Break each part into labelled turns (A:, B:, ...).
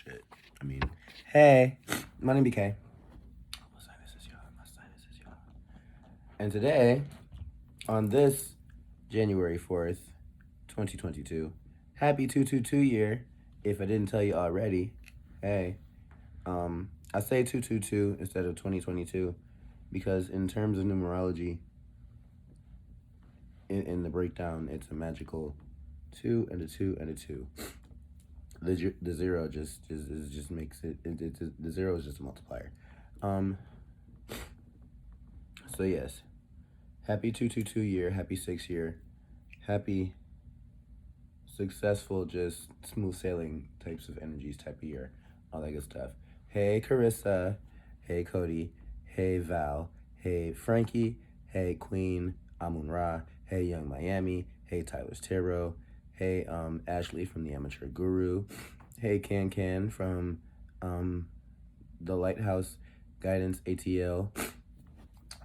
A: Shit. I mean, hey, my name BK. My sinus is y'all. And today, on this January 4th, 2022, happy 222 year. If I didn't tell you already, hey, I say 222 instead of 2022 because in terms of numerology, in the breakdown, it's a magical 2 and a 2 and a 2. The zero just makes it, the zero is just a multiplier. So yes, happy 222 year, happy 6 year, happy successful, just smooth sailing types of energies type of year, all that good stuff. Hey Carissa, hey Cody, hey Val, hey Frankie, hey Queen, Amun Ra, hey Young Miami, hey Tyler's Tarot, hey Ashley from the Amateur Guru, hey Can from the Lighthouse Guidance ATL.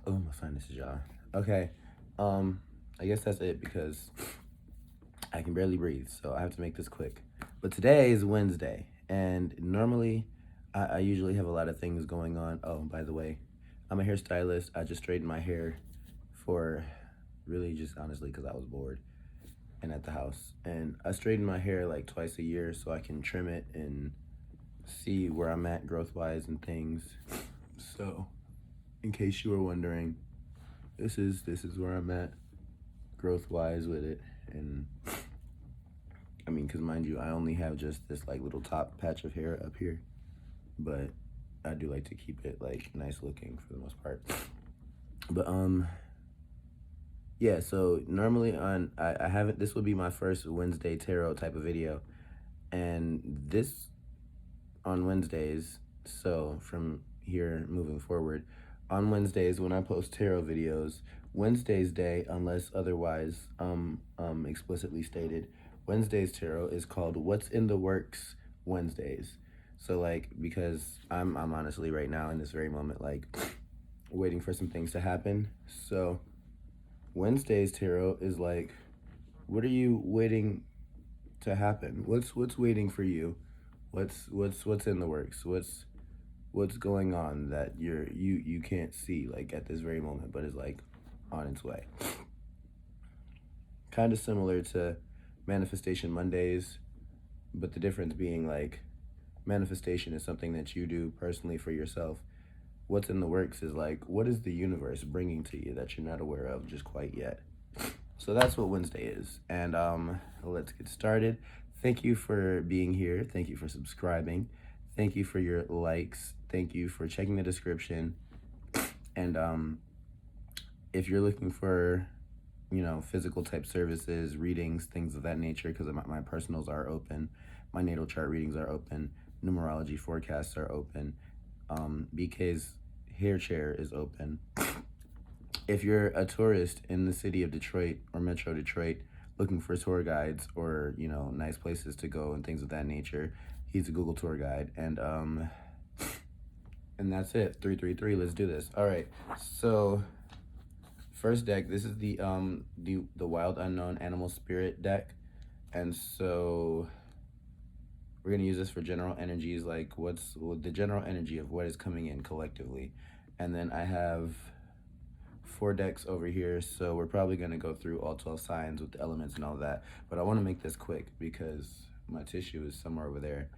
A: Oh, my sinuses, y'all. Okay, I guess that's it because I can barely breathe, so I have to make this quick. But today is Wednesday, and normally I usually have a lot of things going on. Oh, by the way, I'm a hairstylist. I just straightened my hair for really just honestly because I was bored and at the house. And I straighten my hair like twice a year so I can trim it and see where I'm at growth-wise and things. So, in case you were wondering, this is where I'm at growth-wise with it. And I mean, because mind you, I only have just this like little top patch of hair up here, but I do like to keep it like nice looking for the most part. But yeah, so normally I haven't, this will be my first Wednesday tarot type of video, and this on Wednesdays, so from here moving forward, on Wednesdays when I post tarot videos, Wednesday's day, unless otherwise explicitly stated, Wednesday's tarot is called What's in the Works Wednesdays. So like, because I'm honestly right now in this very moment like waiting for some things to happen. So Wednesday's tarot is like, what are you waiting to happen? What's waiting for you? What's in the works? What's going on that you can't see like at this very moment, but is like on its way. Kind of similar to Manifestation Mondays, but the difference being like manifestation is something that you do personally for yourself. What's in the works is like, what is the universe bringing to you that you're not aware of just quite yet? So that's what Wednesday is. And let's get started. Thank you for being here. Thank you for subscribing. Thank you for your likes. Thank you for checking the description. And if you're looking for, you know, physical type services, readings, things of that nature, because my personals are open, my natal chart readings are open, numerology forecasts are open, BK's hair chair is open. If you're a tourist in the city of Detroit or Metro Detroit looking for tour guides or, you know, nice places to go and things of that nature, he's a Google tour guide. And that's it. 333. Let's do this. All right. So first deck, this is the Wild Unknown Animal Spirit deck. And so we're going to use this for general energies, like what's the general energy of what is coming in collectively. And then I have 4 decks over here, so we're probably going to go through all 12 signs with the elements and all that. But I want to make this quick because my tissue is somewhere over there,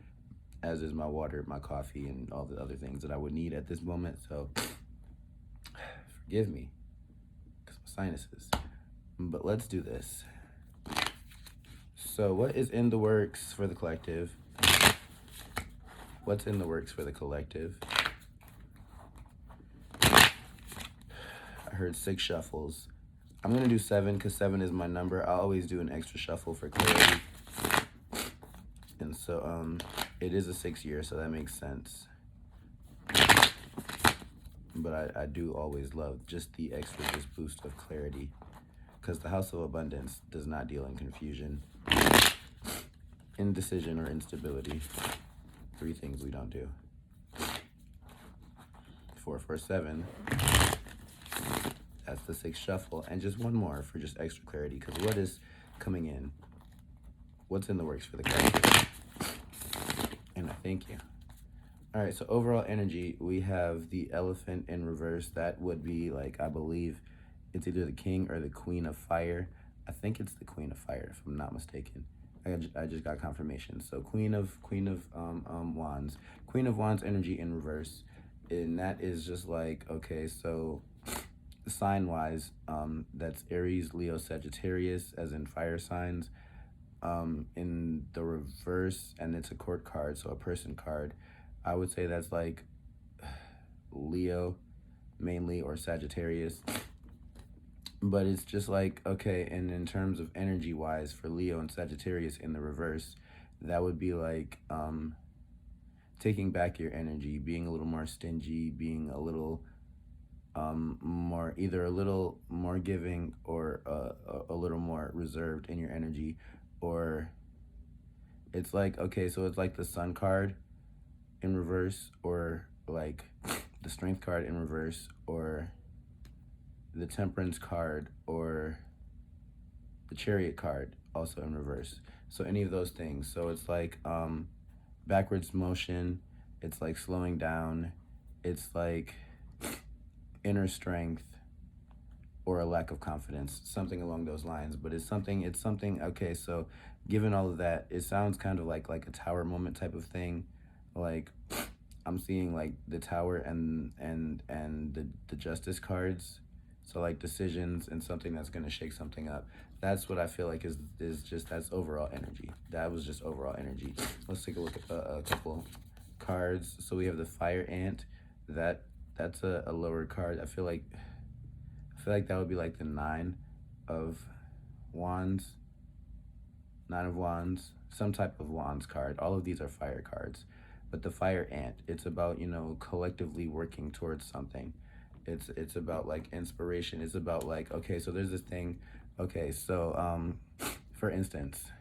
A: as is my water, my coffee, and all the other things that I would need at this moment. So forgive me, because my sinuses. But let's do this. So what is in the works for the collective? What's in the works for the collective? I heard 6 shuffles. I'm going to do 7 because 7 is my number. I always do an extra shuffle for clarity. And so it is a 6 year, so that makes sense. But I do always love just the extra just boost of clarity, because the House of Abundance does not deal in confusion, indecision, or instability. 3 things we don't do. 4, 4, 7. That's the 6 shuffle. And just one more for just extra clarity, because what is coming in? What's in the works for the collective? And I Thank you. All right, so overall energy, we have the elephant in reverse. That would be like, I believe it's either the king or the queen of fire. I think it's the queen of fire, if I'm not mistaken. I just got confirmation. So wands, queen of wands energy in reverse, and that is just like, okay, so sign wise, that's Aries, Leo, Sagittarius, as in fire signs. In the reverse, and it's a court card, so a person card. I would say that's like Leo mainly, or Sagittarius. But it's just like, okay, and in terms of energy wise for Leo and Sagittarius in the reverse, that would be like taking back your energy, being a little more stingy, being a little more, either a little more giving or a little more reserved in your energy. Or it's like, okay, so it's like the sun card in reverse, or like the strength card in reverse, or the temperance card, or the chariot card also in reverse. So any of those things. So it's like backwards motion, it's like slowing down, it's like inner strength, or a lack of confidence, something along those lines. But it's something, okay, so given all of that, it sounds kind of like a tower moment type of thing. Like I'm seeing like the tower and the justice cards. So like decisions and something that's gonna shake something up. That's what I feel like is just, that's overall energy. That was just overall energy. Let's take a look at a couple cards. So we have the fire ant. That's a lower card. I feel like that would be like the nine of wands. Nine of wands, some type of wands card. All of these are fire cards. But the fire ant, it's about, collectively working towards something. It's about like inspiration. It's about like, okay, so there's this thing. Okay, so for instance,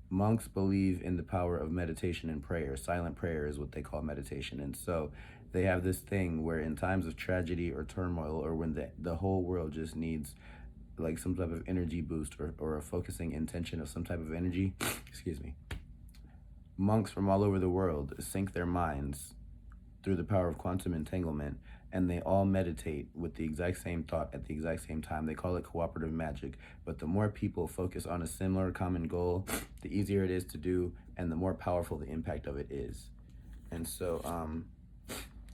A: monks believe in the power of meditation and prayer. Silent prayer is what they call meditation. And so they have this thing where in times of tragedy or turmoil, or when the whole world just needs like some type of energy boost, or a focusing intention of some type of energy, excuse me, monks from all over the world sync their minds through the power of quantum entanglement, and they all meditate with the exact same thought at the exact same time. They call it cooperative magic. But the more people focus on a similar common goal, the easier it is to do, and the more powerful the impact of it is. And so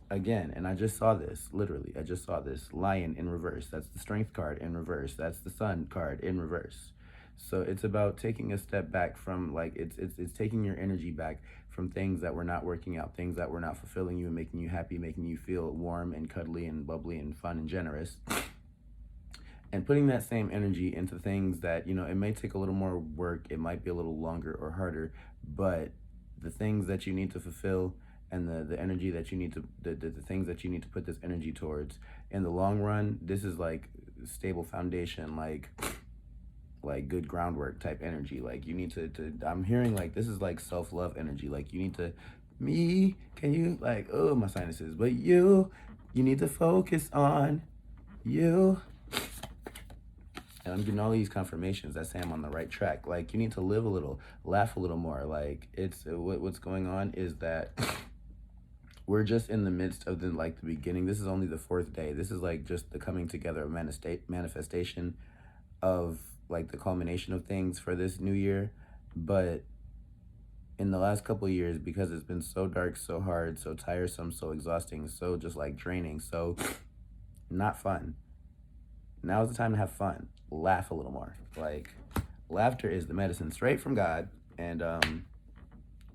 A: again, and I just saw this, literally, I just saw this lion in reverse. That's the strength card in reverse. That's the sun card in reverse. So it's about taking a step back from, like, it's taking your energy back from things that were not working out, things that were not fulfilling you and making you happy, making you feel warm and cuddly and bubbly and fun and generous, and putting that same energy into things that, it may take a little more work, it might be a little longer or harder, but the things that you need to fulfill, and the energy that you need to, the things that you need to put this energy towards, in the long run, this is like stable foundation, like good groundwork type energy. Like you need to I'm hearing like this is like self-love energy. Like you need to, can you, like, oh, my sinuses, but you need to focus on you. And I'm getting all these confirmations that say I'm on the right track. Like you need to live a little, laugh a little more. Like it's what's going on is that we're just in the midst of the beginning. This is only the 4th day. This is like just the coming together of manifestation of like the culmination of things for this new year. But in the last couple of years, because it's been so dark, so hard, so tiresome, so exhausting, so just like draining, so not fun, now's the time to have fun. Laugh a little more. Like laughter is the medicine straight from God, and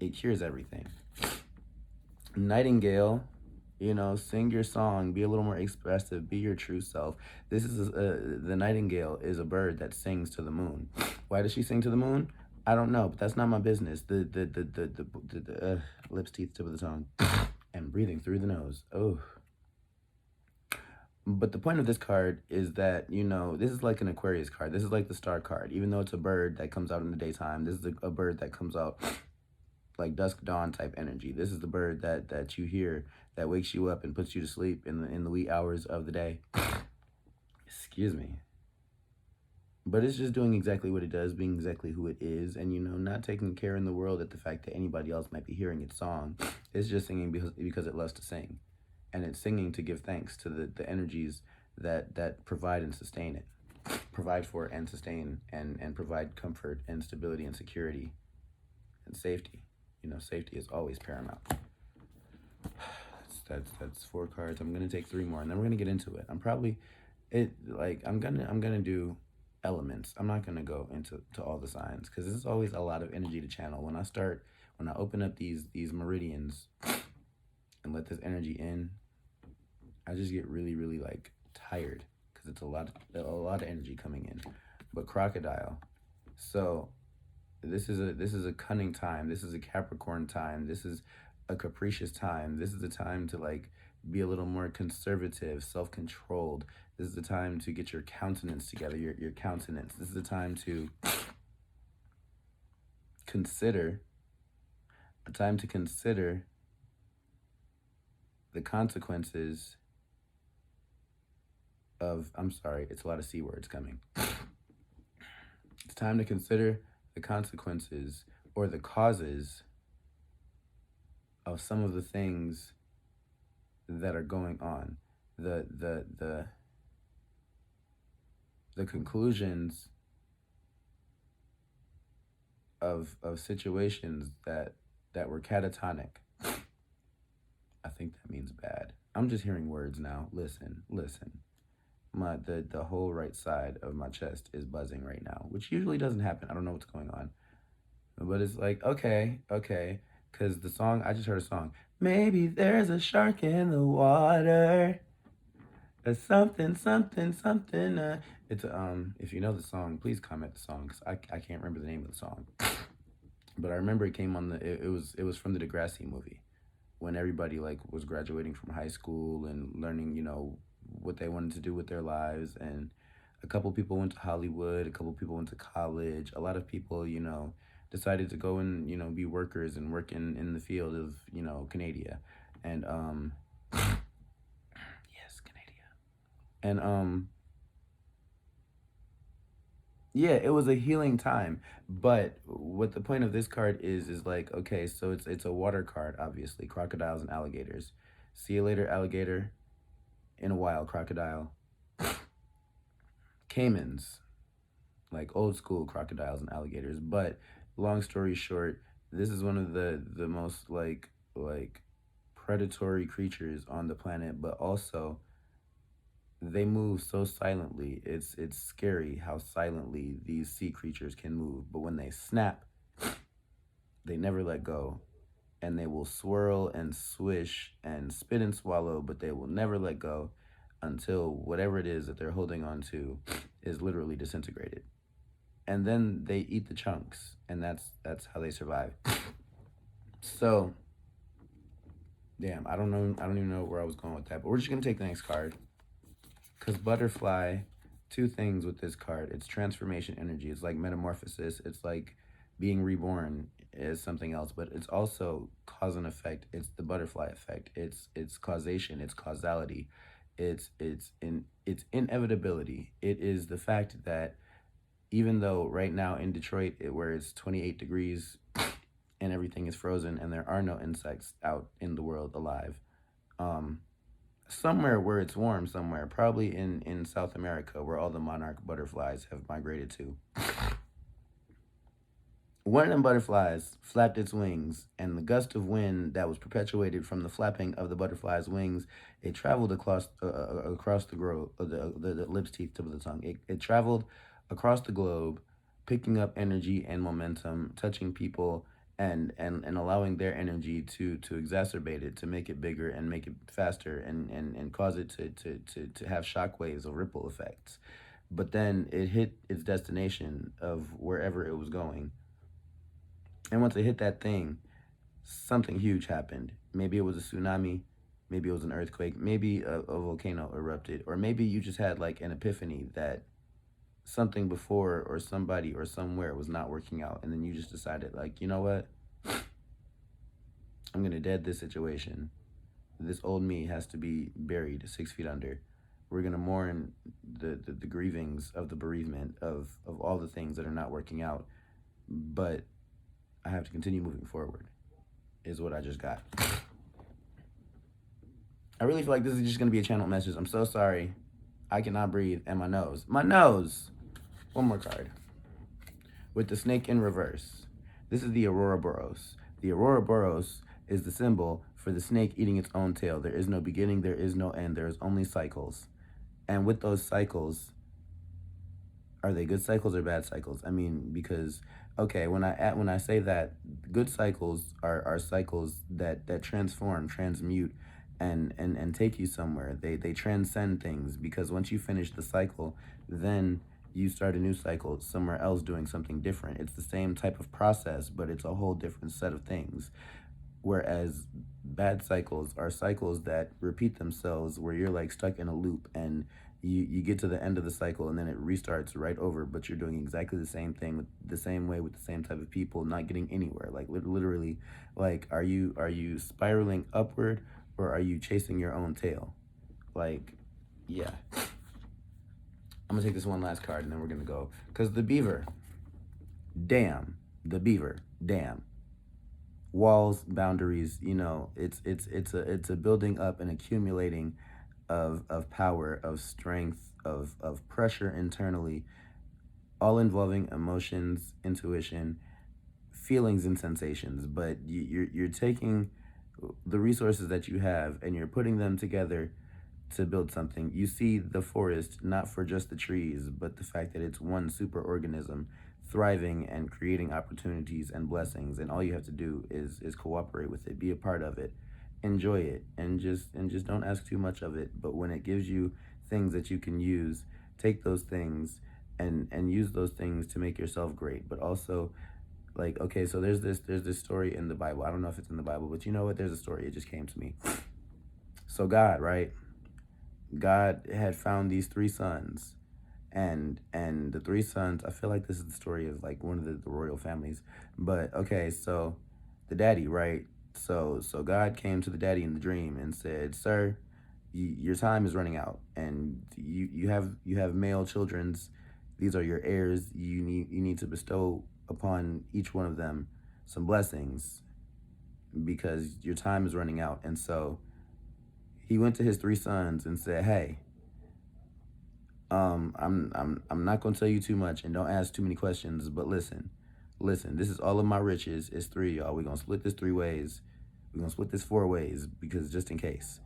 A: it cures everything. Nightingale, sing your song, be a little more expressive, be your true self. This is the nightingale is a bird that sings to the moon. Why does she sing to the moon? I don't know, but that's not my business. The lips, teeth, tip of the tongue, and breathing through the nose. Oh. But the point of this card is that, this is like an Aquarius card. This is like the star card. Even though it's a bird that comes out in the daytime, this is a bird that comes out like dusk dawn type energy. This is the bird that you hear that wakes you up and puts you to sleep in the wee hours of the day. Excuse me. But it's just doing exactly what it does, being exactly who it is, and not taking care in the world at the fact that anybody else might be hearing its song. It's just singing because it loves to sing, and it's singing to give thanks to the energies that provide and sustain it, provide for and sustain and provide comfort and stability and security and safety. Safety is always paramount. That's 4 cards. I'm gonna take 3 more, and then we're gonna get into it. I'm gonna do elements. I'm not gonna go into all the signs because this is always a lot of energy to channel. When I open up these meridians and let this energy in, I just get really really like tired because it's a lot of energy coming in. But crocodile. So this is a cunning time. This is a Capricorn time. This is a capricious time. This is the time to like be a little more conservative, self-controlled. This is the time to get your countenance together, your countenance. This is the time to consider the consequences of, I'm sorry, it's a lot of C words coming. It's time to consider the consequences or the causes of some of the things that are going on. The conclusions of situations that were catatonic. I think that means bad. I'm just hearing words now. Listen. The whole right side of my chest is buzzing right now, which usually doesn't happen. I don't know what's going on. But it's like, okay. Because the song, I just heard a song. Maybe there's a shark in the water. Something. It's if you know the song, please comment the song because I can't remember the name of the song. But I remember it came on it was from the Degrassi movie when everybody like was graduating from high school and learning, what they wanted to do with their lives. And a couple people went to Hollywood, a couple people went to college. A lot of people, decided to go and, be workers and work in the field of, Canada. And yes, Canada. And yeah, it was a healing time. But what the point of this card is like, okay, so it's a water card, obviously. Crocodiles and alligators. See you later, alligator. In a while, crocodile. Caimans, like old school crocodiles and alligators. But long story short, this is one of the most like predatory creatures on the planet, but also they move so silently. It's scary how silently these sea creatures can move, but when they snap, they never let go. And they will swirl and swish and spit and swallow, but they will never let go until whatever it is that they're holding on to is literally disintegrated. And then they eat the chunks, and that's how they survive. So, damn, I don't know. I don't even know where I was going with that, but we're just gonna take the next card. Because butterfly, 2 things with this card. It's transformation energy. It's like metamorphosis. It's like being reborn as something else, but it's also cause and effect. It's the butterfly effect. It's causation. It's causality. It's inevitability. It is the fact that even though right now in Detroit, where it's 28 degrees and everything is frozen and there are no insects out in the world alive, somewhere where it's warm, somewhere, probably in South America, where all the monarch butterflies have migrated to. One of them butterflies flapped its wings, and the gust of wind that was perpetuated from the flapping of the butterfly's wings, it traveled across the globe, the lips, teeth, tip of the tongue. It traveled across the globe, picking up energy and momentum, touching people, and allowing their energy to exacerbate it, to make it bigger and make it faster, and cause it to have shockwaves of ripple effects. But then it hit its destination of wherever it was going. And once it hit that thing, something huge happened. Maybe it was a tsunami, maybe it was an earthquake, maybe a volcano erupted, or maybe you just had like an epiphany that something before or somebody or somewhere was not working out, and then you just decided, like, you know what? I'm gonna dead this situation. This old me has to be buried 6 feet under. We're gonna mourn the grievings of the bereavement of all the things that are not working out. But I have to continue moving forward, is what I just got. I really feel like this is just gonna be a channel message. I'm so sorry. I cannot breathe, and my nose. My nose! One more card. With the snake in reverse. This is the Ouroboros. The Ouroboros is the symbol for the snake eating its own tail. There is no beginning, there is no end, there is only cycles. And with those cycles, are they good cycles or bad cycles? I mean, because okay, when I say that, good cycles are cycles that transform, transmute, and take you somewhere. They transcend things, because once you finish the cycle, then you start a new cycle somewhere else doing something different. It's the same type of process, but it's a whole different set of things. Whereas bad cycles are cycles that repeat themselves, where you're like stuck in a loop, and you get to the end of the cycle and then it restarts right over, but you're doing exactly the same thing with the same way, with the same type of people, not getting anywhere. Like literally, like are you spiraling upward, or are you chasing your own tail? Like, yeah. I'm gonna take this one last card and then we're gonna go. Because the beaver, damn. The beaver, damn. Walls, boundaries, you know, it's a building up and accumulating of power, of strength, of pressure internally, all involving emotions, intuition, feelings, and sensations. But you're taking the resources that you have and you're putting them together to build something. You see the forest not for just the trees, but the fact that it's one super organism thriving and creating opportunities and blessings, and all you have to do is cooperate with it, be a part of it, enjoy it, and just don't ask too much of it. But when it gives you things that you can use, take those things and use those things to make yourself great. But also, like, okay, so there's this story in the Bible. I don't know if it's in the Bible, but you know what? There's a story. It just came to me. So God, right? God had found these three sons, and the three sons, I feel like this is the story of like one of the royal families. But okay, so the daddy, right? So God came to the daddy in the dream and said, "Sir, your time is running out, and you have male children's. These are your heirs. You need to bestow upon each one of them some blessings, because your time is running out." And so he went to his three sons and said, "Hey, I'm not gonna tell you too much, and don't ask too many questions, but listen. This is all of my riches. It's three, y'all. We're gonna split this three ways. We're gonna split this four ways, because just in case.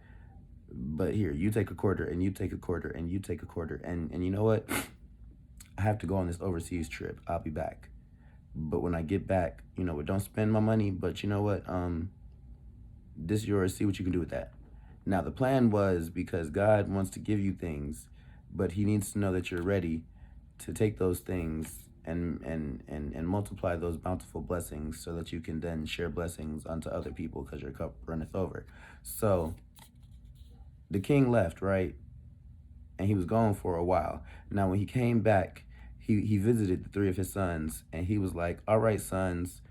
A: But here, you take a quarter, and you take a quarter, and you take a quarter, and you know what? I have to go on this overseas trip. I'll be back. But when I get back, you know what? Don't spend my money. But you know what? This is yours. See what you can do with that." Now, the plan was, because God wants to give you things, but he needs to know that you're ready to take those things and multiply those bountiful blessings, so that you can then share blessings unto other people, because your cup runneth over. So the king left, right? And he was gone for a while. Now, when he came back, he visited the three of his sons, and he was like, "All right, sons,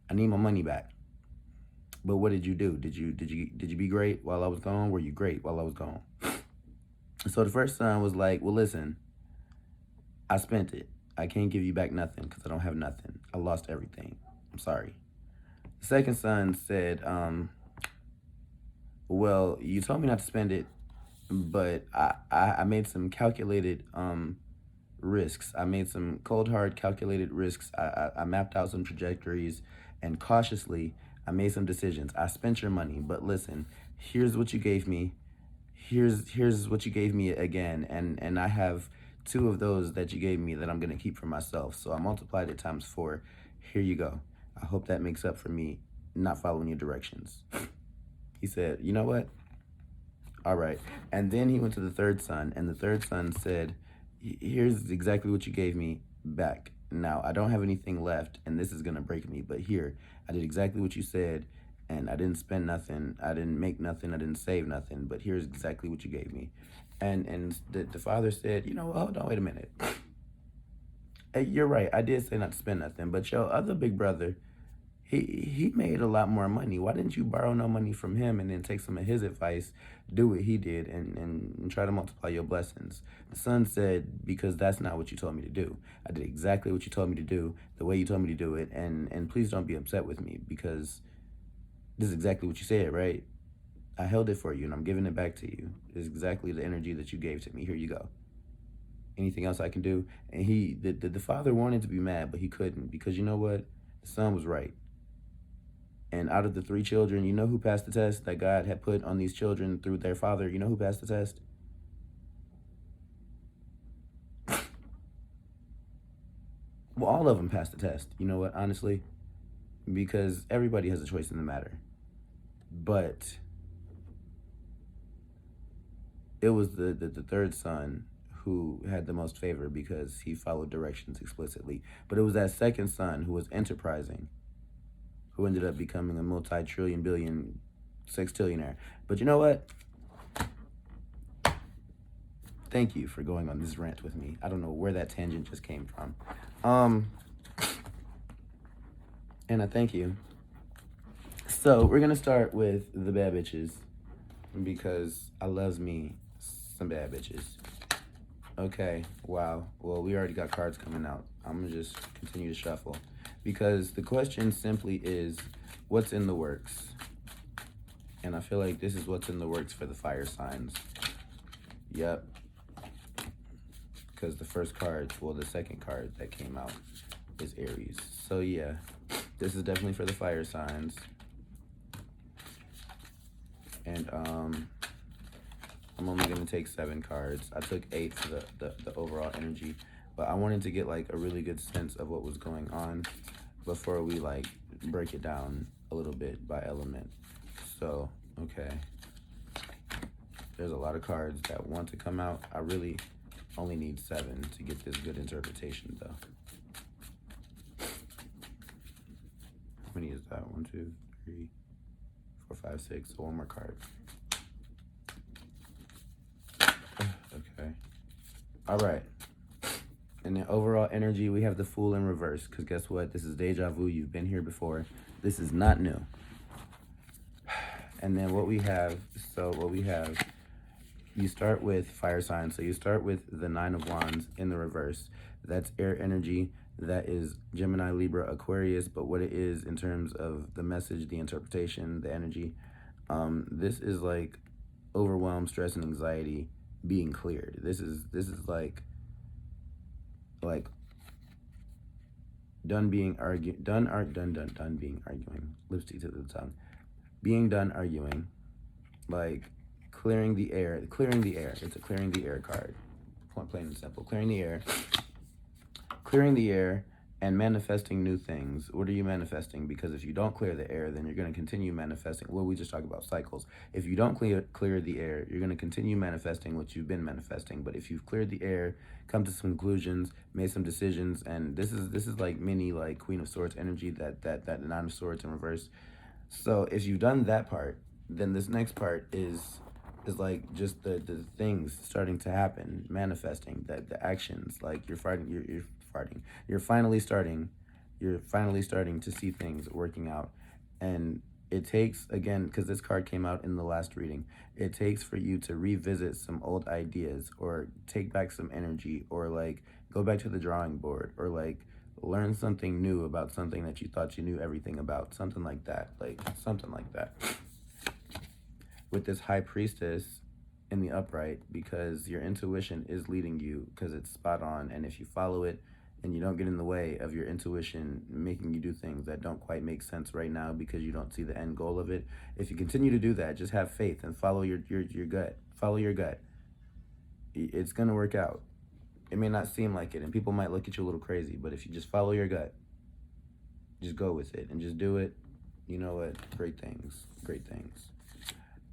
A: I need my money back. But what did you do? Did you be great while I was gone? Were you great while I was gone?" So the first son was like, "Well, listen, I spent it. I can't give you back nothing, because I don't have nothing. I lost everything. I'm sorry." The second son said, "Well, you told me not to spend it, but I made some calculated risks. I made some cold, hard, calculated risks. I mapped out some trajectories, and cautiously, I made some decisions. I spent your money, but listen, here's what you gave me. Here's what you gave me again, and I have two of those that you gave me that I'm gonna keep for myself. So I multiplied it times 4. Here you go. I hope that makes up for me not following your directions." He said, "You know what? All right." And then he went to the third son, and the third son said, "Here's exactly what you gave me back. Now, I don't have anything left, and this is going to break me, but here, I did exactly what you said, and I didn't spend nothing, I didn't make nothing, I didn't save nothing, but here's exactly what you gave me." And the father said, "You know what, hold on, wait a minute. Hey, you're right, I did say not to spend nothing, but your other big brother, he made a lot more money. Why didn't you borrow no money from him and then take some of his advice, do what he did, and try to multiply your blessings? The son said, because that's not what you told me to do. I did exactly what you told me to do, the way you told me to do it, and please don't be upset with me, because this is exactly what you said, right? I held it for you and I'm giving it back to you. It's exactly the energy that you gave to me. Here you go. Anything else I can do? And the father wanted to be mad, but he couldn't, because you know what? The son was right. And out of the 3 children, you know who passed the test that God had put on these children through their father? You know who passed the test? Well, all of them passed the test. You know what, honestly? Because everybody has a choice in the matter. But it was the third son who had the most favor because he followed directions explicitly. But it was that second son who was enterprising, who ended up becoming a multi-trillion, billion, sextillionaire. But you know what? Thank you for going on this rant with me. I don't know where that tangent just came from. And I thank you. So we're gonna start with the bad bitches, because I loves me some bad bitches. Okay, wow. Well, we already got cards coming out. I'm gonna just continue to shuffle, because the question simply is, what's in the works? And I feel like this is what's in the works for the fire signs. Yep. Because the first card, well, the second card that came out is Aries. So yeah, this is definitely for the fire signs. And I'm only gonna take 7 cards. I took 8 for the overall energy, but I wanted to get like a really good sense of what was going on before we like break it down a little bit by element. So, okay. There's a lot of cards that want to come out. I really only need 7 to get this good interpretation though. How many is that? 1, 2, 3, 4, 5, 6. So one more card. Okay. All right. And the overall energy, we have the Fool in reverse, because guess what? This is deja vu. You've been here before. This is not new. And then what we have, you start with fire signs. So you start with the 9 of Wands in the reverse. That's air energy. That is Gemini, Libra, Aquarius. But what it is in terms of the message, the interpretation, the energy, this is like overwhelm, stress, and anxiety being cleared. This is like done being arguing. Lipstick to the tongue. Being done arguing, like clearing the air. It's a clearing the air card. Plain and simple. Clearing the air and manifesting new things. What are you manifesting? Because if you don't clear the air, then you're going to continue manifesting. Well, we just talked about cycles. If you don't clear the air, you're going to continue manifesting what you've been manifesting. But if you've cleared the air, come to some conclusions, made some decisions, and this is like mini like Queen of Swords energy, that 9 of Swords in reverse. So if you've done that part, then this next part is like just the things starting to happen, manifesting, that the actions, like you're finally starting to see things working out. And it takes, again, because this card came out in the last reading, it takes for you to revisit some old ideas, or take back some energy, or like go back to the drawing board, or like learn something new about something that you thought you knew everything about, something like that. With this High Priestess in the upright, because your intuition is leading you, because it's spot on, and if you follow it and you don't get in the way of your intuition making you do things that don't quite make sense right now because you don't see the end goal of it, if you continue to do that, just have faith and follow your gut. Follow your gut. It's gonna work out. It may not seem like it, and people might look at you a little crazy, but if you just follow your gut, just go with it and just do it, you know what? Great things.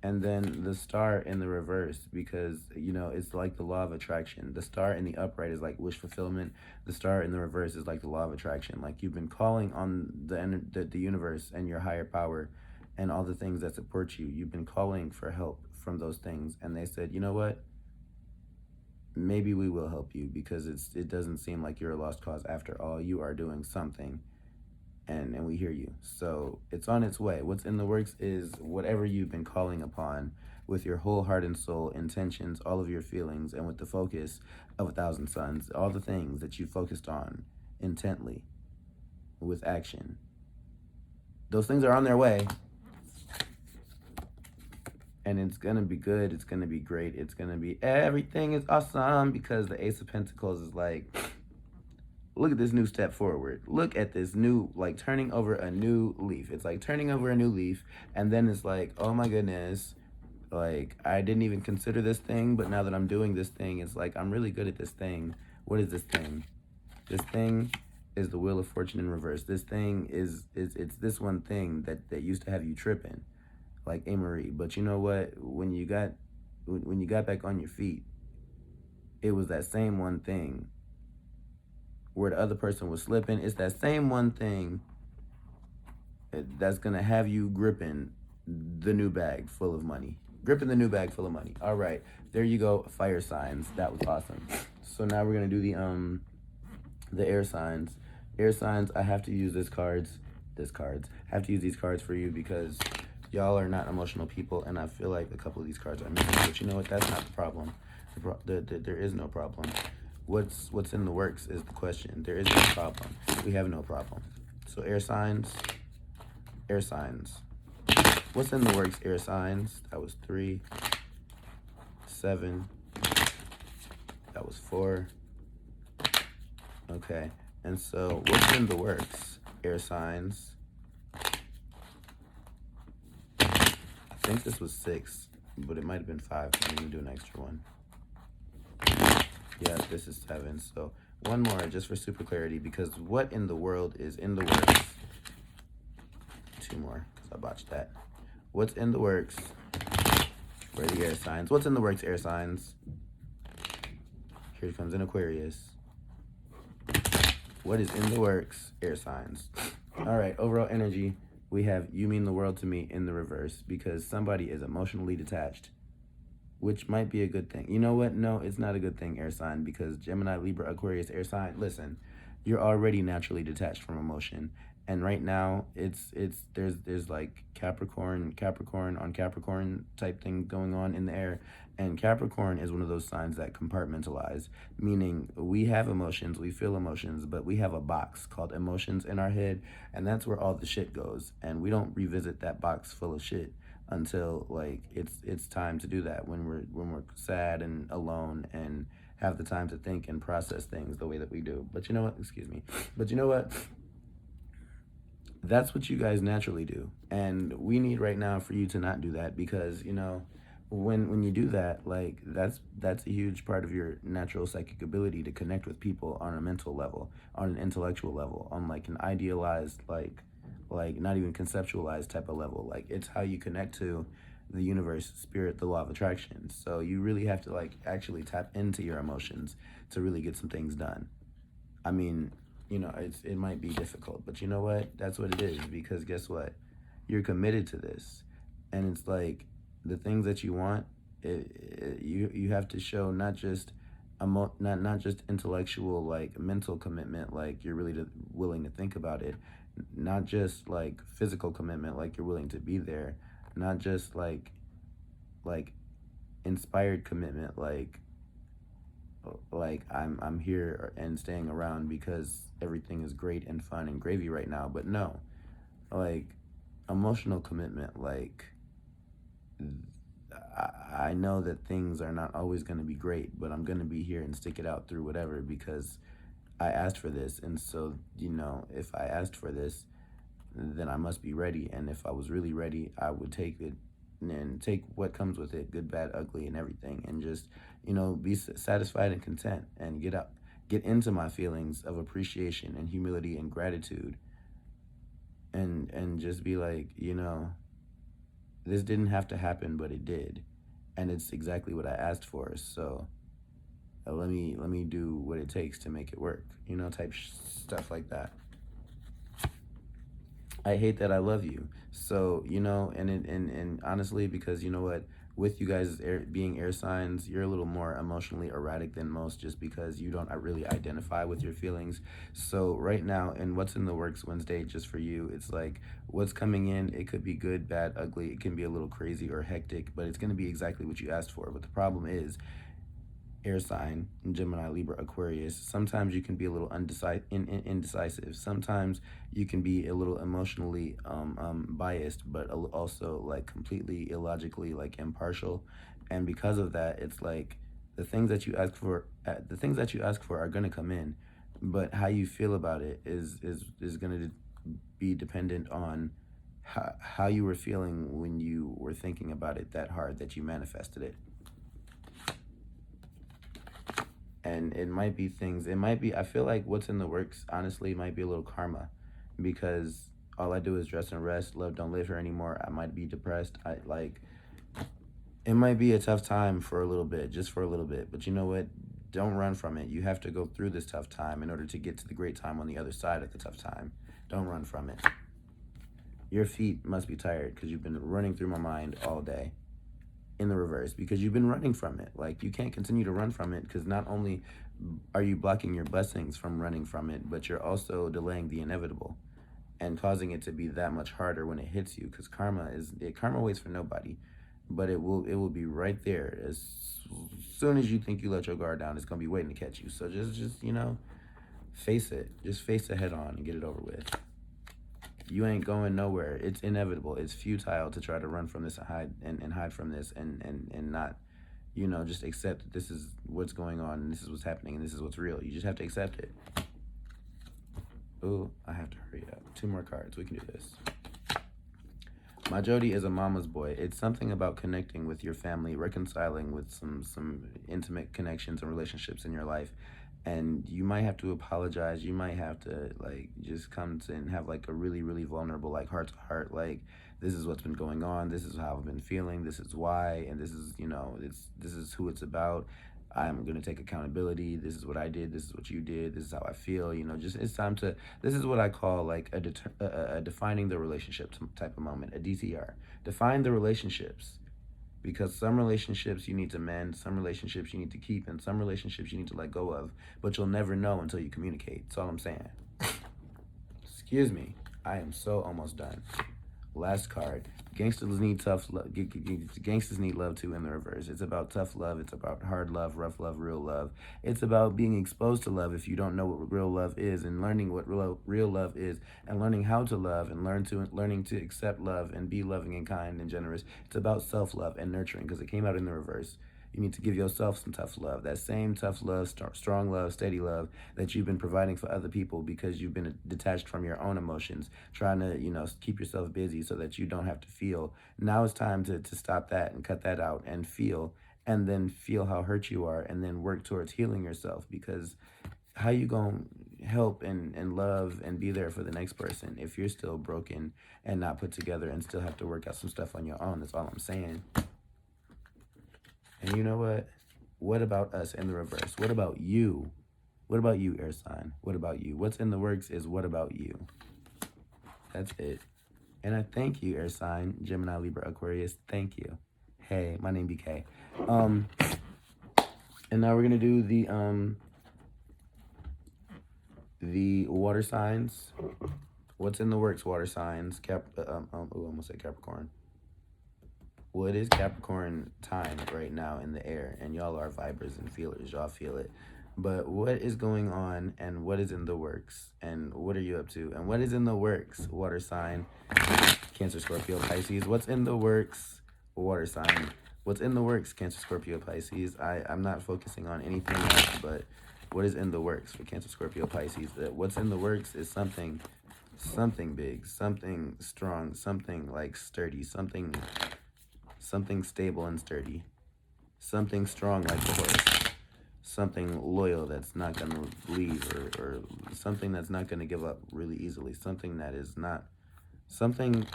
A: And then the Star in the reverse, because, you know, it's like the law of attraction. The Star in the upright is like wish fulfillment. The Star in the reverse is like the law of attraction. Like you've been calling on the universe and your higher power and all the things that support you. You've been calling for help from those things. And they said, you know what? Maybe we will help you, because it doesn't seem like you're a lost cause after all. You are doing something and we hear you. So it's on its way. What's in the works is whatever you've been calling upon with your whole heart and soul, intentions, all of your feelings, and with the focus of 1,000 suns, all the things that you focused on intently with action. Those things are on their way. And it's going to be good. It's going to be great. It's going to be everything is awesome, because the Ace of Pentacles is like, look at this new step forward. Look at this new, like turning over a new leaf. It's like turning over a new leaf. And then it's like, oh my goodness, like I didn't even consider this thing, but now that I'm doing this thing, it's like I'm really good at this thing. What is this thing? This thing is the Wheel of Fortune in reverse. This thing is it's this one thing that used to have you tripping, like Amory. But you know what? When you got back on your feet, it was that same one thing where the other person was slipping. It's that same one thing that's gonna have you gripping the new bag full of money. Gripping the new bag full of money. All right, there you go, fire signs. That was awesome. So now we're gonna do the air signs. Air signs, I have to use I have to use these cards for you because y'all are not emotional people, and I feel like a couple of these cards are missing. But you know what? That's not the problem. There is no problem. What's in the works is the question. There is no problem. We have no problem. So air signs. What's in the works, air signs? That was 3, 7. That was 4. Okay. And so what's in the works, air signs? I think this was 6, but it might have been 5. I'm going to do an extra one. Yeah, this is 7. So one more just for super clarity, because what in the world is in the works? 2 more, because I botched that. What's in the works? Where are the air signs? What's in the works, air signs? Here comes an Aquarius. What is in the works, air signs? All right, overall energy, we have you mean the world to me in the reverse, because somebody is emotionally detached, which might be a good thing. You know what? No, it's not a good thing, air sign, because Gemini, Libra, Aquarius, air sign, listen, you're already naturally detached from emotion. And right now, there's like Capricorn on Capricorn type thing going on in the air. And Capricorn is one of those signs that compartmentalize, meaning we have emotions, we feel emotions, but we have a box called emotions in our head, and that's where all the shit goes. And we don't revisit that box full of shit until like it's time to do that, when we're sad and alone and have the time to think and process things the way that we do. But you know what? Excuse me. But you know what? That's what you guys naturally do. And we need right now for you to not do that, because, you know, when you do that, like that's a huge part of your natural psychic ability to connect with people on a mental level, on an intellectual level, on like an idealized, like not even conceptualized type of level. Like it's how you connect to the universe, spirit, the law of attraction. So you really have to like actually tap into your emotions to really get some things done. I mean, you know, it might be difficult, but you know what? That's what it is, because guess what? You're committed to this. And it's like the things that you want, you have to show not just not just intellectual, like mental commitment, like you're really willing to think about it, not just like physical commitment, like you're willing to be there, not just like inspired commitment, like I'm here and staying around because everything is great and fun and gravy right now. But no, like emotional commitment, like I know that things are not always going to be great, but I'm going to be here and stick it out through whatever, because I asked for this. And so, you know, if I asked for this, then I must be ready. And if I was really ready, I would take it and take what comes with it, good, bad, ugly, and everything, and just, you know, be satisfied and content, and get into my feelings of appreciation and humility and gratitude, and just be like, you know, this didn't have to happen, but it did, and it's exactly what I asked for. So let me do what it takes to make it work, you know, type stuff like that. I hate that I love you. So, and honestly, because you know what, with you guys being air signs, you're a little more emotionally erratic than most just because you don't really identify with your feelings. So, right now, and what's in the works Wednesday, just for you, it's like what's coming in, it could be good, bad, ugly, it can be a little crazy or hectic, but it's going to be exactly what you asked for. But the problem is, air sign, Gemini, Libra, Aquarius, sometimes you can be a little indecisive. Sometimes you can be a little emotionally biased, but also like completely illogically like impartial. And because of that, it's like the things that you ask for are going to come in, but how you feel about it is going to be dependent on how you were feeling when you were thinking about it that hard that you manifested it. And it might be things, I feel like what's in the works honestly might be a little karma, because all I do is dress and rest. Love don't live here anymore. I might be depressed. It might be a tough time for a little bit, just for a little bit, but you know what, don't run from it. You have to go through this tough time in order to get to the great time on the other side of the tough time. Don't run from it. Your feet must be tired because you've been running through my mind all day in the reverse, because you've been running from it. Like, you can't continue to run from it, because not only are you blocking your blessings from running from it, but you're also delaying the inevitable and causing it to be that much harder when it hits you, because karma waits for nobody, but it will be right there as soon as you think you let your guard down. It's going to be waiting to catch you. So just face it. Just face it head on and get it over with. You ain't going nowhere. It's inevitable. It's futile to try to run from this and hide from this and not, just accept that this is what's going on and this is what's happening and this is what's real. You just have to accept it. Ooh, I have to hurry up. 2 more cards. We can do this. My Jody is a mama's boy. It's something about connecting with your family, reconciling with some intimate connections and relationships in your life. And you might have to apologize. You might have to just come to and have a really, really vulnerable, heart to heart. This is what's been going on. This is how I've been feeling. This is why. And this is, this is who it's about. I'm going to take accountability. This is what I did. This is what you did. This is how I feel. It's time to, this is what I call a defining the relationship type of moment, a DTR. Define the relationships. Because some relationships you need to mend, some relationships you need to keep, and some relationships you need to let go of, but you'll never know until you communicate. That's all I'm saying. Excuse me. I am so almost done. Last card. Gangsters need tough love. Gangsters need love too in the reverse. It's about tough love. It's about hard love, rough love, real love. It's about being exposed to love if you don't know what real love is, and learning what real love is, and learning how to love, and learning to accept love and be loving and kind and generous. It's about self-love and nurturing, because it came out in the reverse. You need to give yourself some tough love. That same tough love, strong love, steady love that you've been providing for other people because you've been detached from your own emotions, trying to, keep yourself busy so that you don't have to feel. Now it's time to stop that and cut that out and feel, and then feel how hurt you are, and then work towards healing yourself, because how you gonna help and love and be there for the next person if you're still broken and not put together and still have to work out some stuff on your own? That's all I'm saying. And you know what? What about us in the reverse? What about you? What about you, air sign? What about you? What's in the works is what about you? That's it. And I thank you, air sign, Gemini, Libra, Aquarius. Thank you. Hey, my name BK. And now we're gonna do the water signs. What's in the works, water signs? Almost said Capricorn. Well, it is Capricorn time right now in the air, and y'all are vibers and feelers. Y'all feel it. But what is going on, and what is in the works, and what are you up to, and what is in the works, water sign, Cancer, Scorpio, Pisces? What's in the works, water sign? What's in the works, Cancer, Scorpio, Pisces? I'm not focusing on anything else, but what is in the works for Cancer, Scorpio, Pisces? What's in the works is something big, something strong, something sturdy, something stable and sturdy, something strong like the horse, something loyal that's not going to leave, or something that's not going to give up really easily, something that is not, something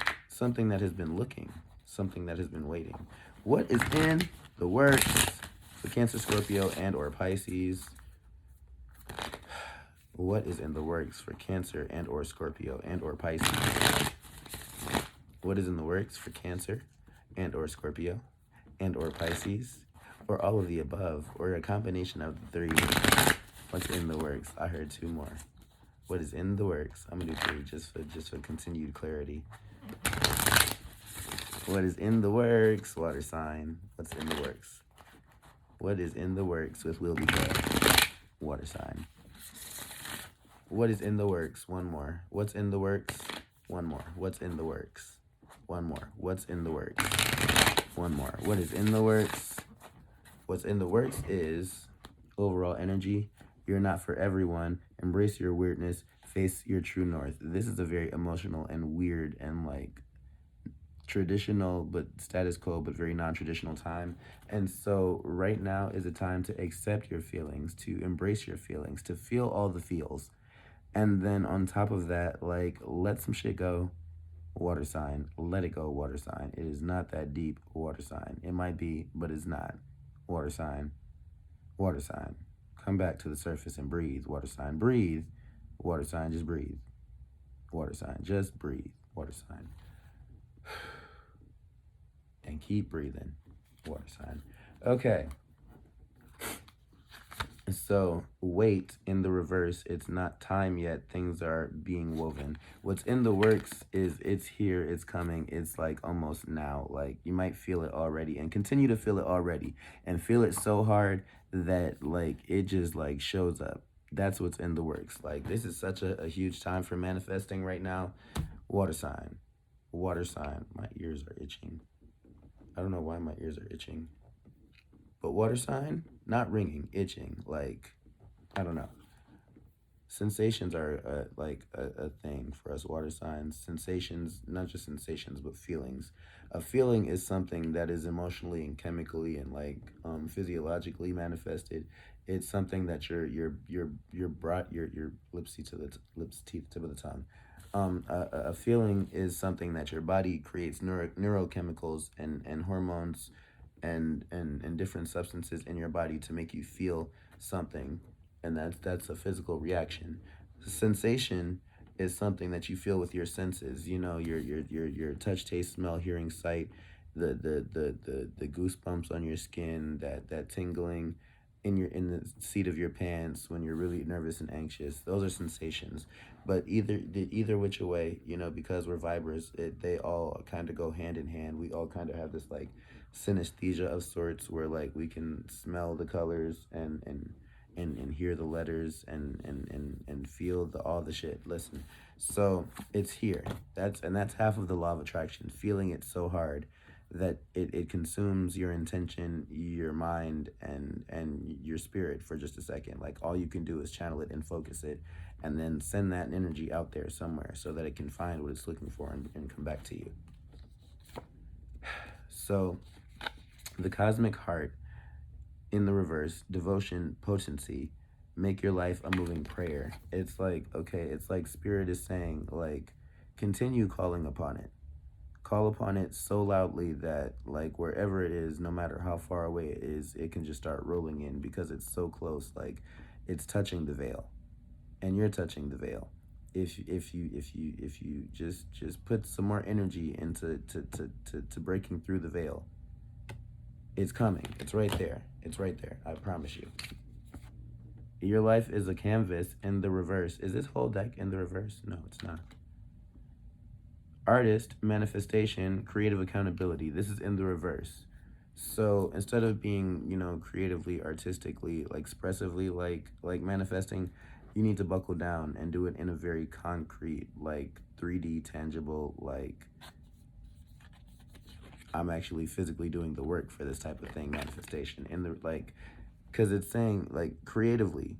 A: that has been looking, something that has been waiting. What is in the works for Cancer, Scorpio, and or Pisces? What is in the works for Cancer and or Scorpio and or Pisces? What is in the works for Cancer and or Scorpio and or Pisces or all of the above or a combination of the three? What's in the works? I heard two more. What is in the works? I'm gonna do three just for continued clarity. What is in the works? Water sign. What's in the works? What is in the works with Will BeeKayy? Water sign. What is in the works? One more. What's in the works? One more. What's in the works? One more. What's in the works? One more. What is in the works? What's in the works is overall energy. You're not for everyone. Embrace your weirdness. Face your true north. This is a very emotional and weird and like traditional but status quo but very non-traditional time. And so right now is a time to accept your feelings, to embrace your feelings, to feel all the feels. And then on top of that, like, let some shit go, water sign. Let it go, water sign. It is not that deep, water sign. It might be, but it's not, water sign. Water sign. Come back to the surface and breathe, water sign. Breathe, water sign. Just breathe, water sign. Just breathe, water sign. And keep breathing, water sign. Okay. So wait in the reverse. It's not time yet. Things are being woven. What's in the works is it's here, it's coming. It's like almost now. Like you might feel it already and continue to feel it already and feel it so hard that like it just like shows up. That's what's in the works. Like this is such a huge time for manifesting right now. Water sign. Water sign. My ears are itching. I don't know why my ears are itching. But water sign, not ringing, itching. Like, I don't know. Sensations are a thing for us water signs. Sensations, not just sensations, but feelings. A feeling is something that is emotionally and chemically and like physiologically manifested. It's something that your brought your lips teeth to the lips teeth tip of the tongue. A feeling is something that your body creates neurochemicals and hormones and different substances in your body to make you feel something, and that's a physical reaction. Sensation is something that you feel with your senses. You know, your touch, taste, smell, hearing, sight, the goosebumps on your skin, that tingling in the seat of your pants when you're really nervous and anxious. Those are sensations. But either which way, you know, because we're vibers, they all kind of go hand in hand. We all kind of have this like synesthesia of sorts where like we can smell the colors and hear the letters and feel all the shit. Listen, so it's here. That's half of the law of attraction. Feeling it so hard that it consumes your intention, your mind, and your spirit for just a second. Like all you can do is channel it and focus it, and then send that energy out there somewhere so that it can find what it's looking for and come back to you. So the cosmic heart in the reverse, devotion, potency, make your life a moving prayer. It's like, okay, it's like spirit is saying, like, continue calling upon it. Call upon it so loudly that like wherever it is, no matter how far away it is, it can just start rolling in because it's so close. Like it's touching the veil, and you're touching the veil. If you just put some more energy into to breaking through the veil, it's coming. It's right there. It's right there. I promise you. Your life is a canvas in the reverse. Is this whole deck in the reverse? No, it's not. Artist, manifestation, creative accountability. This is in the reverse. So instead of being, you know, creatively, artistically, like expressively, like manifesting, you need to buckle down and do it in a very concrete, like 3D tangible, like I'm actually physically doing the work for this type of thing, manifestation. In the like, because it's saying like creatively,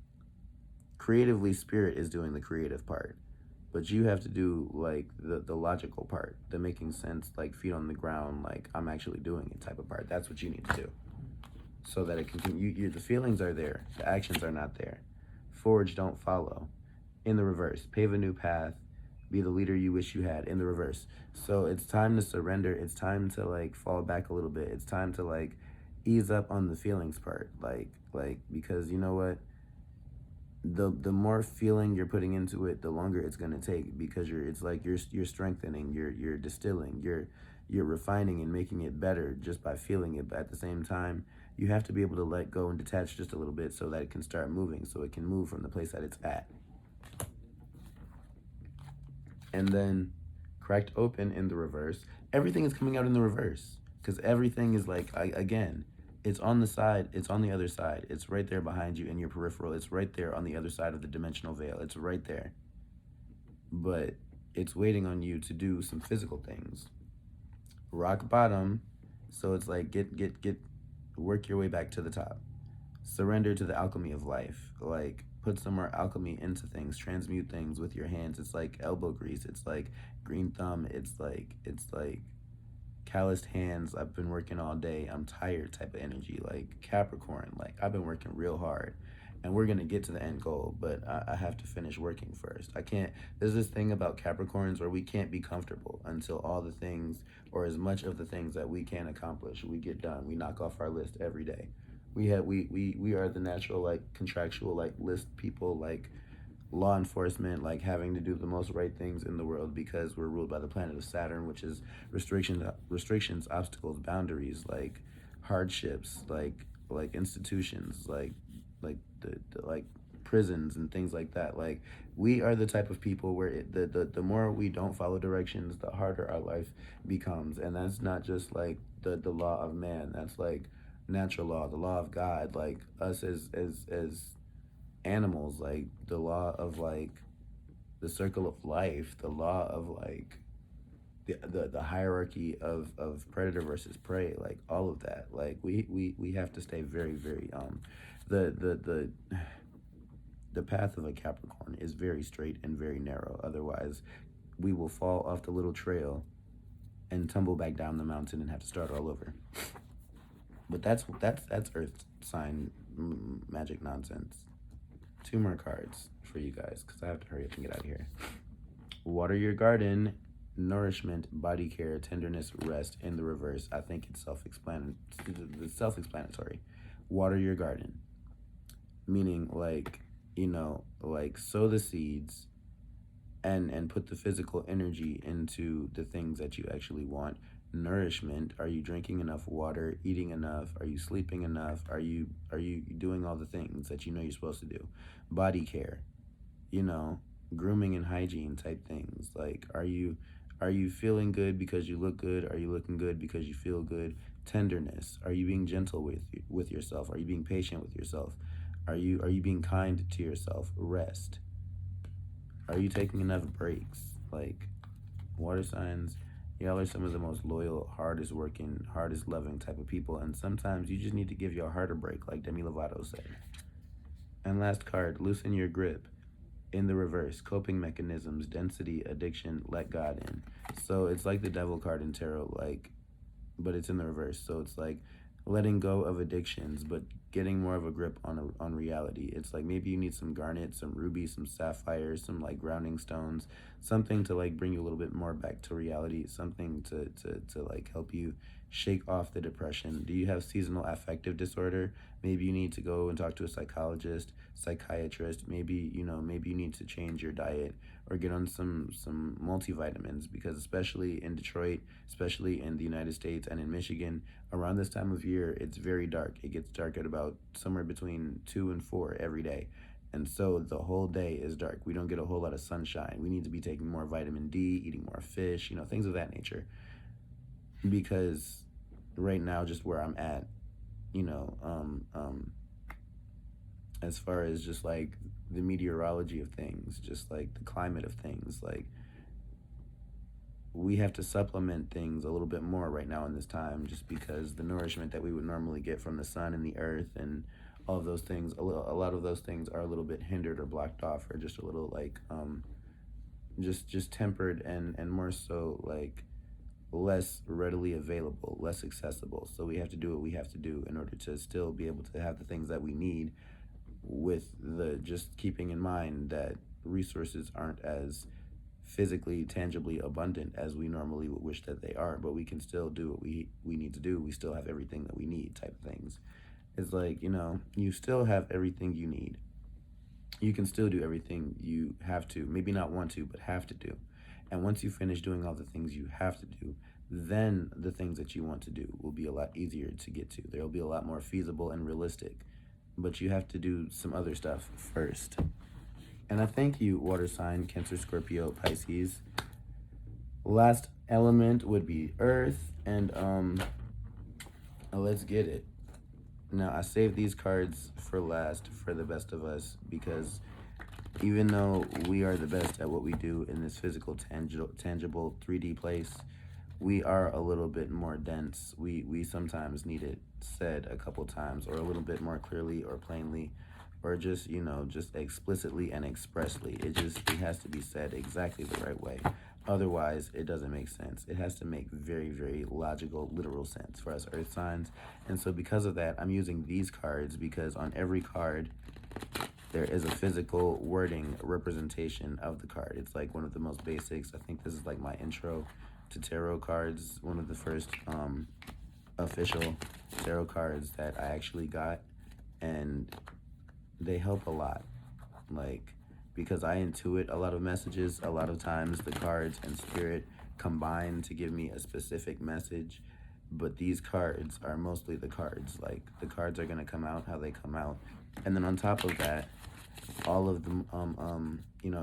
A: spirit is doing the creative part. But you have to do like the logical part, the making sense, like feet on the ground, like I'm actually doing it type of part. That's what you need to do, so that it can. The feelings are there, the actions are not there. Forge, don't follow. In the reverse, pave a new path. Be the leader you wish you had. In the reverse. So it's time to surrender. It's time to like fall back a little bit. It's time to like ease up on the feelings part, like because you know what. the more feeling you're putting into it, the longer it's gonna take, because it's like you're strengthening, you're distilling, you're refining and making it better just by feeling it. But at the same time, you have to be able to let go and detach just a little bit so that it can start moving, so it can move from the place that it's at. And then cracked open in the reverse, everything is coming out in the reverse, because everything is like, again, it's on the side, it's on the other side, it's right there behind you in your peripheral, it's right there on the other side of the dimensional veil, it's right there, but it's waiting on you to do some physical things. Rock bottom, so it's like get work your way back to the top. Surrender to the alchemy of life. Like, put some more alchemy into things, transmute things with your hands. It's like elbow grease, it's like green thumb, it's like calloused hands. I've been working all day, I'm tired type of energy. Like Capricorn, like I've been working real hard, and we're gonna get to the end goal, but I have to finish working first. I can't, there's this thing about Capricorns where we can't be comfortable until all the things, or as much of the things that we can accomplish, we get done. We knock off our list every day. We are the natural, like, contractual, like, list people, like law enforcement, like having to do the most right things in the world, because we're ruled by the planet of Saturn, which is restrictions, obstacles, boundaries, like hardships, like institutions, like the like prisons and things like that. Like, we are the type of people where the more we don't follow directions, the harder our life becomes. And that's not just like the law of man, that's like natural law, the law of God, like us as animals, like the law of, like, the circle of life, the law of, like, the hierarchy of predator versus prey, like all of that. Like, we have to stay very, very the the path of a Capricorn is very straight and very narrow. Otherwise, we will fall off the little trail and tumble back down the mountain and have to start all over. But that's Earth sign magic nonsense. Two more cards for you guys, because I have to hurry up and get out of here. Water your garden, nourishment, body care, tenderness, rest in the reverse. I think it's self-explanatory. Water your garden, meaning, like, like sow the seeds and put the physical energy into the things that you actually want. Nourishment, are you drinking enough water, eating enough, are you sleeping enough, are you doing all the things that you know you're supposed to do? Body care, grooming and hygiene type things. Like, are you feeling good because you look good? Are you looking good because you feel good? Tenderness, are you being gentle with yourself? Are you being patient with yourself? Are you being kind to yourself? Rest, are you taking enough breaks? Like, water signs, y'all are some of the most loyal, hardest working, hardest loving type of people, and sometimes you just need to give your heart a break, like Demi Lovato said. And last card, loosen your grip. In the reverse, coping mechanisms, density, addiction, let God in. So it's like the devil card in tarot, like, but it's in the reverse. So it's like letting go of addictions, but getting more of a grip on reality. It's like maybe you need some garnet, some ruby, some sapphire, some like grounding stones, something to like bring you a little bit more back to reality, something to like help you shake off the depression. Do you have seasonal affective disorder? Maybe you need to go and talk to a psychologist, psychiatrist. Maybe you need to change your diet or get on some multivitamins, because especially in Detroit, especially in the United States and in Michigan, around this time of year, it's very dark. It gets dark at about somewhere between 2 and 4 every day. And so the whole day is dark. We don't get a whole lot of sunshine. We need to be taking more vitamin D, eating more fish, things of that nature. Because right now, just where I'm at, as far as just like the meteorology of things, just like the climate of things, like, we have to supplement things a little bit more right now in this time, just because the nourishment that we would normally get from the sun and the earth and all of those things, a lot of those things are a little bit hindered or blocked off, or just a little like just tempered, and more so like less readily available, less accessible. So we have to do what we have to do in order to still be able to have the things that we need, with the just keeping in mind that resources aren't as physically tangibly abundant as we normally would wish that they are, but we can still do what we need to do. We still have everything that we need type of things. It's like, you still have everything you need. you can still do everything you have to, maybe not want to, but have to do. And once you finish doing all the things you have to do, then the things that you want to do will be a lot easier to get to. They'll be a lot more feasible and realistic. But you have to do some other stuff first. And I thank you, water sign, Cancer, Scorpio, Pisces. Last element would be Earth, and let's get it. Now, I saved these cards for last for the best of us because even though we are the best at what we do in this physical, tangible 3D place, we are a little bit more dense. We sometimes need it said a couple times, or a little bit more clearly or plainly, or just, just explicitly and expressly. It has to be said exactly the right way. Otherwise, it doesn't make sense. It has to make very, very logical, literal sense for us earth signs. And so because of that, I'm using these cards because on every card, there is a physical wording representation of the card. It's like one of the most basics. I think this is like my intro to tarot cards, one of the first official tarot cards that I actually got. And they help a lot. Like, because I intuit a lot of messages, a lot of times the cards and spirit combine to give me a specific message, but these cards are mostly the cards. Like, the cards are gonna come out how they come out. And then on top of that, all of them,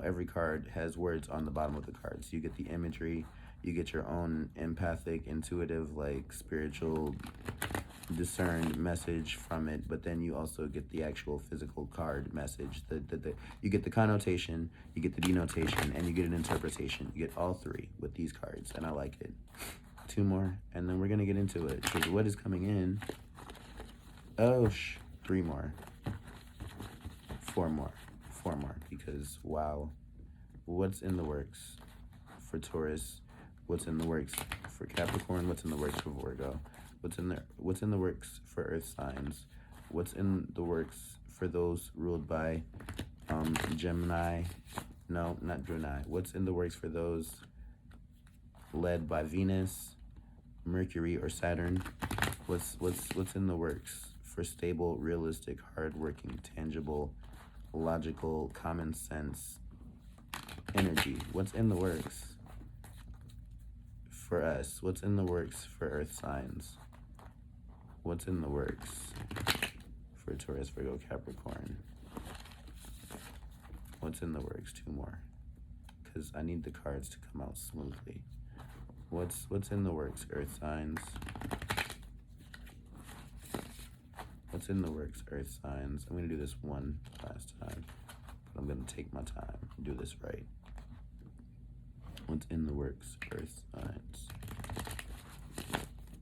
A: every card has words on the bottom of the cards. You get the imagery, you get your own empathic, intuitive, like spiritual, discerned message from it, but then you also get the actual physical card message. You get the connotation, you get the denotation, and you get an interpretation. You get all three with these cards, and I like it. 2 more, and then we're gonna get into it, because what is coming in? 3 more. 4 more. 4 more, because wow. What's in the works for Taurus? What's in the works for Capricorn? What's in the works for Virgo? What's in the works for earth signs? What's in the works for those ruled by Gemini? No, not Gemini. What's in the works for those led by Venus, Mercury, or Saturn? What's in the works for stable, realistic, hardworking, tangible, logical, common sense energy? What's in the works for us? What's in the works for earth signs? What's in the works for Taurus, Virgo, Capricorn? What's in the works? 2 more, because I need the cards to come out smoothly. What's in the works, earth signs? What's in the works, earth signs? I'm going to do this one last time, but I'm going to take my time and do this right. What's in the works, earth signs?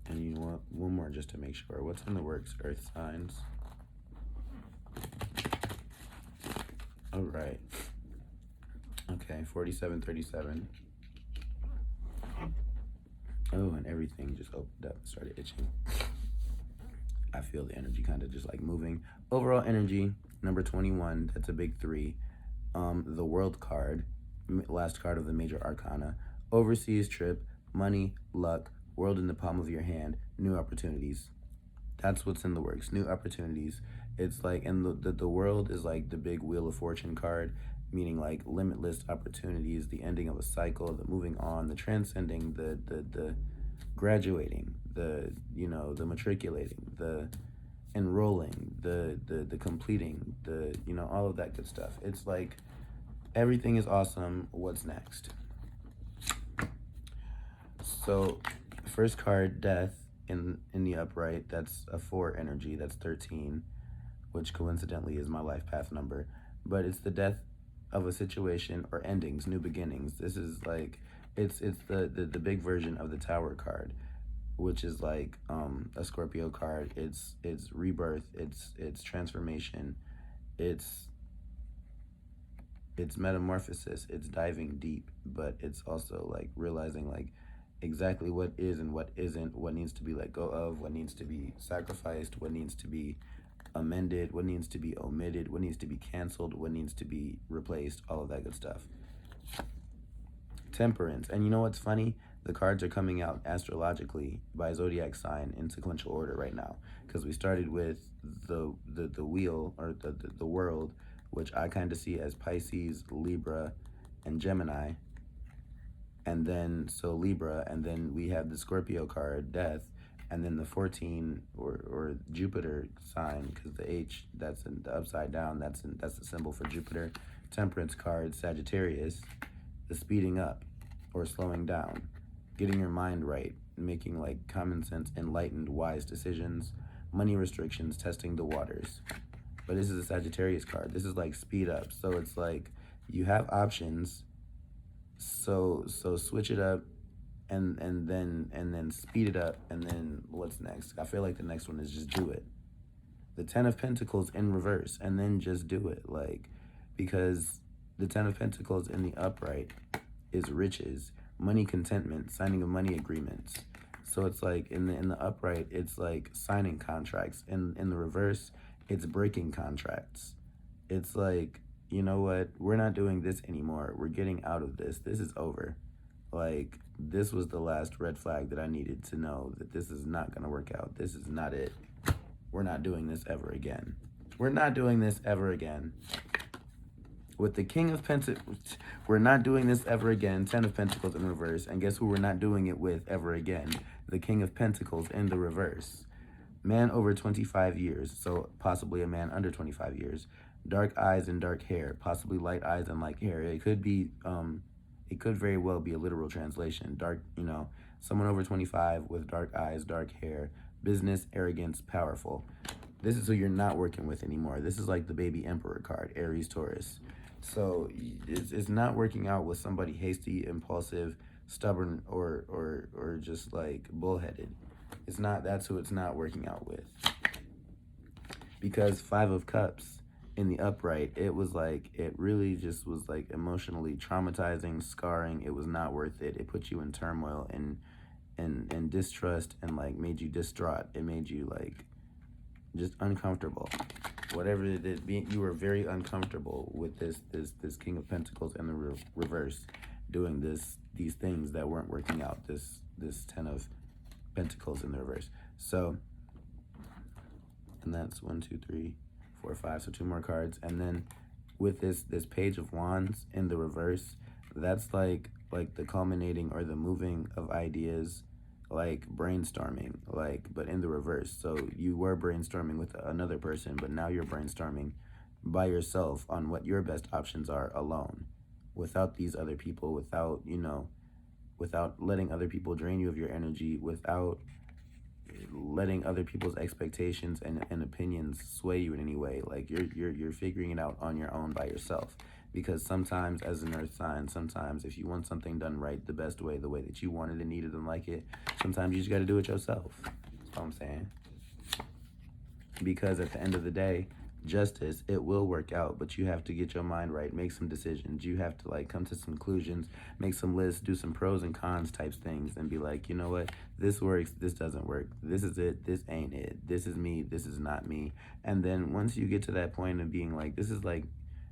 A: And you know what? 1 more just to make sure. What's in the works, earth signs? All right. Okay, 4737. Oh, and everything just opened up and started itching. I feel the energy kind of just like moving. Overall energy, number 21, that's a big 3. The World card, last card of the major arcana. Overseas trip, money, luck, world in the palm of your hand, new opportunities. That's what's in the works, new opportunities. It's like, and the world is like the big Wheel of Fortune card, meaning like limitless opportunities, the ending of a cycle, the moving on, the transcending, the graduating, the matriculating, the enrolling, the completing, all of that good stuff. It's like everything is awesome. What's next? So first card, death in the upright, that's a 4 energy, that's 13, which coincidentally is my life path number. But it's the death of a situation or endings, new beginnings. This is like, it's the big version of the Tower card, which is like a Scorpio card. It's rebirth, it's transformation, it's metamorphosis, it's diving deep, but it's also like realizing like exactly what is and what isn't, what needs to be let go of, what needs to be sacrificed, what needs to be amended, what needs to be omitted, what needs to be canceled, what needs to be replaced, all of that good stuff. Temperance. And you know what's funny? The cards are coming out astrologically by zodiac sign in sequential order right now, because we started with the wheel, or the world, which I kind of see as Pisces, Libra, and Gemini. And then, so Libra, and then we have the Scorpio card, Death, and then the 14 or Jupiter sign, because the H, that's in the upside down, that's the symbol for Jupiter. Temperance card, Sagittarius, the speeding up or slowing down, getting your mind right, making like common sense, enlightened, wise decisions. Money restrictions, testing the waters. But this is a Sagittarius card. This is like speed up. So it's like you have options. So switch it up, and then speed it up, and then what's next? I feel like the next one is just do it. The 10 of Pentacles in reverse, and then just do it, like, because the 10 of Pentacles in the upright is riches, money, contentment, signing of money agreements. So it's like in the upright, it's like signing contracts. In the reverse, it's breaking contracts. It's like, you know what? We're not doing this anymore. We're getting out of this. This is over. Like, this was the last red flag that I needed to know that this is not going to work out. This is not it. We're not doing this ever again. We're not doing this ever again. With the King of Pentacles, we're not doing this ever again. 10 of Pentacles in reverse. And guess who we're not doing it with ever again? The King of Pentacles in the reverse. Man over 25 years, so possibly a man under 25 years. Dark eyes and dark hair, possibly light eyes and light hair. It could be, it could very well be a literal translation. Dark, you know, someone over 25 with dark eyes, dark hair, business, arrogance, powerful. This is who you're not working with anymore. This is like the baby emperor card, Aries, Taurus. So it's not working out with somebody hasty, impulsive, stubborn, or just like bullheaded. It's not, that's who it's not working out with. Because 5 of Cups in the upright, it was like, it really just was like emotionally traumatizing, scarring. It was not worth it. It put you in turmoil and distrust, and like made you distraught. It made you like just uncomfortable. Whatever it is, you were very uncomfortable with this King of Pentacles in the reverse, doing these things that weren't working out. This 10 of Pentacles in the reverse. So, and that's 1, 2, 3, 4, 5. So 2 more cards. And then with this Page of Wands in the reverse, that's like the culminating or the moving of ideas, like brainstorming, like, but in the reverse. So you were brainstorming with another person, but now you're brainstorming by yourself on what your best options are alone, without these other people, without, you know, without letting other people drain you of your energy, without letting other people's expectations and opinions sway you in any way. Like you're figuring it out on your own by yourself. Because sometimes as an earth sign, sometimes if you want something done right, the best way, the way that you want it and need it and like it, sometimes you just got to do it yourself. That's what I'm saying. Because at the end of the day, justice, it will work out, but you have to get your mind right, make some decisions. You have to like come to some conclusions, make some lists, do some pros and cons types things, and be like, you know what, this works, this doesn't work, this is it, this ain't it, this is me, this is not me. And then once you get to that point of being like, this is like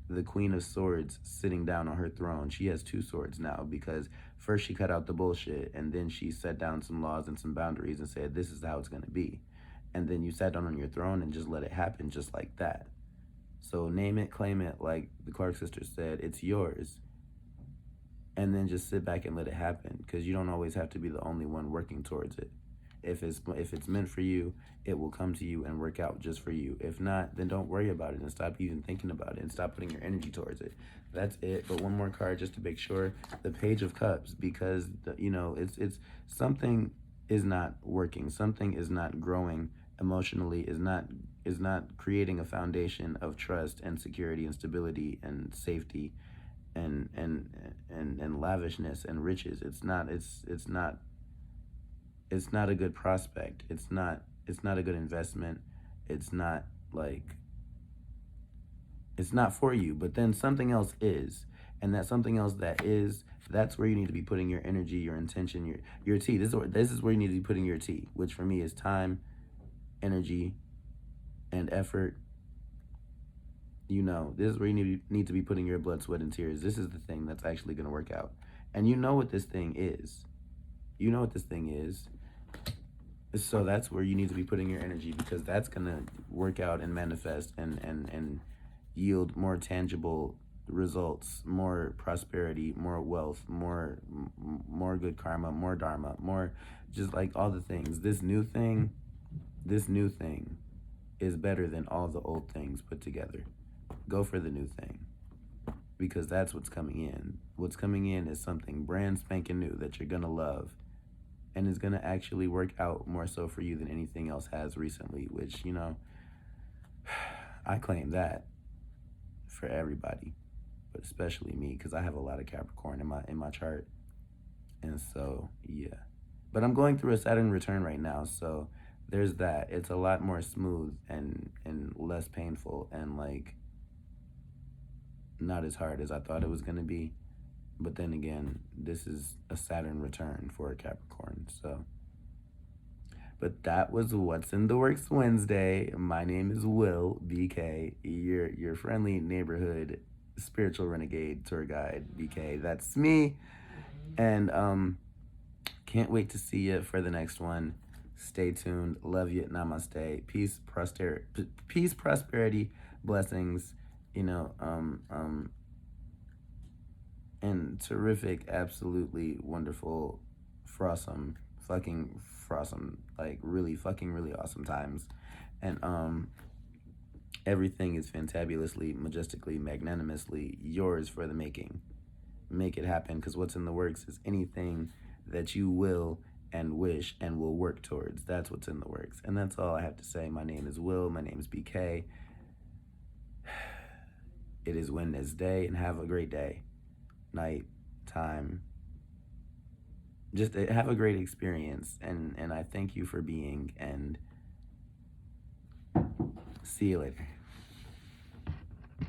A: the Queen of Swords sitting down on her throne. She has 2 swords now, because first she cut out the bullshit, and then she set down some laws and some boundaries and said, this is how it's going to be. And then you sat down on your throne and just let it happen just like that. So name it, claim it, like the Clark sisters said, it's yours. And then just sit back and let it happen, because you don't always have to be the only one working towards it. If it's meant for you, it will come to you and work out just for you. If not, then don't worry about it and stop even thinking about it and stop putting your energy towards it. That's it. But one more card just to make sure, the Page of Cups, because you know, it's something is not working, something is not growing emotionally, is not creating a foundation of trust and security and stability and safety and lavishness and riches. It's not a good prospect. It's not a good investment. It's not for you. But then something else is, and that something else that's where you need to be putting your energy, your intention, your tea. This is where you need to be putting your tea, which for me is time, energy, and effort. You know, this is where you need to be putting your blood, sweat, and tears. This is the thing that's actually going to work out. And you know what this thing is. You know what this thing is. So that's where you need to be putting your energy, because that's going to work out and manifest and yield more tangible results, more prosperity, more wealth, more good karma, more dharma, more just like all the things. This new thing is better than all the old things put together. Go for the new thing, because that's what's coming in. What's coming in is something brand spanking new that you're gonna love, and is gonna actually work out more so for you than anything else has recently, which, you know, I claim that for everybody, but especially me, because I have a lot of Capricorn in my chart. And so, yeah. But I'm going through a Saturn return right now, so there's that. It's a lot more smooth and less painful, and like not as hard as I thought it was going to be. But then again, this is a Saturn return for a Capricorn. So, but that was What's in the Works Wednesday. My name is Will BK, your friendly neighborhood spiritual renegade tour guide. BK, that's me. And can't wait to see you for the next one. Stay tuned. Love you. Namaste. Peace, prosperity, blessings. You know, and terrific, absolutely wonderful, frosome, fucking frosome, like really fucking really awesome times. And everything is fantabulously, majestically, magnanimously yours for the making. Make it happen, because what's in the works is anything that you will and wish and will work towards. That's what's in the works. And that's all I have to say. My name is Will. My name is BK. It is Wednesday, and have a great day, night, time. Just have a great experience, and I thank you for being, and see you later.